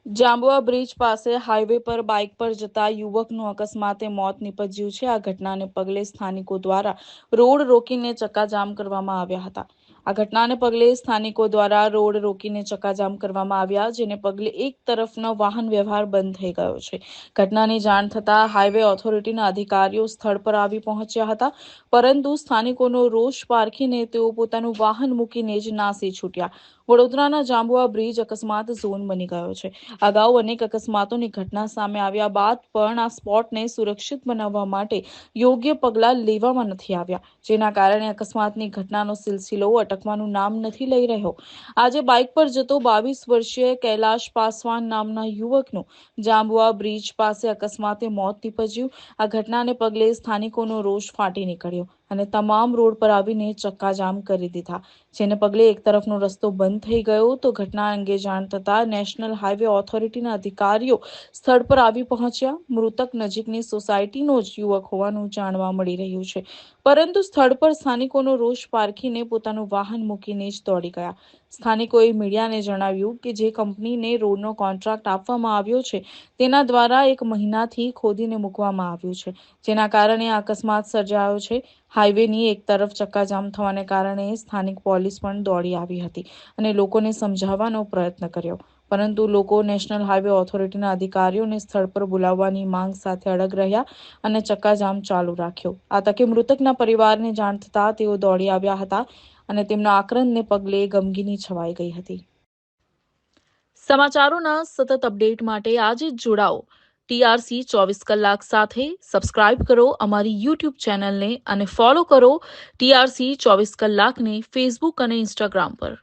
Jhabua bridge પાસે highway પર bike પર જતા યુવકનું અકસ્માતે મોત નીપજ્યું છે. આ ઘટનાને પગલે સ્થાનિકો દ્વારા રોડ રોકીને ચક્કાજામ કરવામાં આવ્યા હતા. જેને પગલે એક તરફનો વાહન વ્યવહાર બંધ થઈ ગયો છે. ઘટનાની જાણ થતાં હાઈવે ઓથોરિટીના અધિકારીઓ સ્થળ પર આવી પહોંચ્યા હતા, પરંતુ સ્થાનિકોનો રોષ પારખીને તેઓ પોતાનું વાહન મૂકીને જ નાસી છૂટ્યા. વડોદરાના જાંબુઆ બ્રિજ અકસ્માત ઝોન બની ગયો છે. અગાઉ અનેક અકસ્માતોની ઘટના સામે આવ્યા બાદ પણ આ સ્પોટને સુરક્ષિત બનાવવા માટે યોગ્ય પગલાં લેવામાં નથી આવ્યા, જેના કારણે અકસ્માતની ઘટનાનો સિલસિલો અટકવાનું નામ નથી લઈ રહ્યો. આજે બાઇક પર જતો 22 વર્ષીય કૈલાશ પાસવાન નામના યુવકનું જાંબુઆ બ્રિજ પાસે અકસ્માતે મોત નીપજ્યું. આ ઘટનાને પગલે સ્થાનિકોનો રોષ ફાટી નીકળ્યો અને તમામ રોડ પર આવીને ચક્કાજામ કરી દીધા, જેને પગલે એક તરફનો રસ્તો બંધ થઈ ગયો. તો ઘટના અંગે જાણ થતાં નેશનલ હાઈવે ઓથોરિટીના અધિકારીઓ સ્થળ પર આવી પહોંચ્યા. મૃતક નજીકની સોસાયટીનો જ યુવક હોવાનું જાણવા મળી રહ્યું છે, પરંતુ સ્થળ પર સ્થાનિકોનો રોષ પારખીને પોતાનું વાહન મૂકીને જ દોડી ગયા. સ્થાનિકોએ મીડિયાને જણાવ્યું કે જે કંપનીને રોડનો કોન્ટ્રાક્ટ આપવામાં આવ્યો છે, તેના દ્વારા 1 મહિનાથી ખોદીને મૂકવામાં આવ્યું છે, જેના કારણે આ અકસ્માત સર્જાયો છે. હાઈવેની એક તરફ ચક્કાજામ થવાને કારણે સ્થાનિક પોલીસ પણ દોડી આવી હતી અને લોકોને સમજાવવાનો પ્રયત્ન કર્યો, પરંતુ લોકો નેશનલ હાઈવે ઓથોરિટીના અધિકારીઓને સ્થળ પર બોલાવવાની માંગ સાથે અડગ રહ્યા અને ચક્કાજામ ચાલુ રાખ્યો. આ તકે મૃતકના પરિવારને જાણ થતાં તેઓ દોડી આવ્યા હતા અને તેમના આક્રંદને પગલે ગમગીની છવાઈ ગઈ હતી. સમાચારોના સતત અપડેટ માટે આજે જ જોડાઓ TRC 24 કલાક સાથે. સબસ્ક્રાઇબ કરો અમારી YouTube ચેનલને અને ફોલો કરો TRC 24 કલાકને ફેસબુક અને ઇન્સ્ટાગ્રામ પર.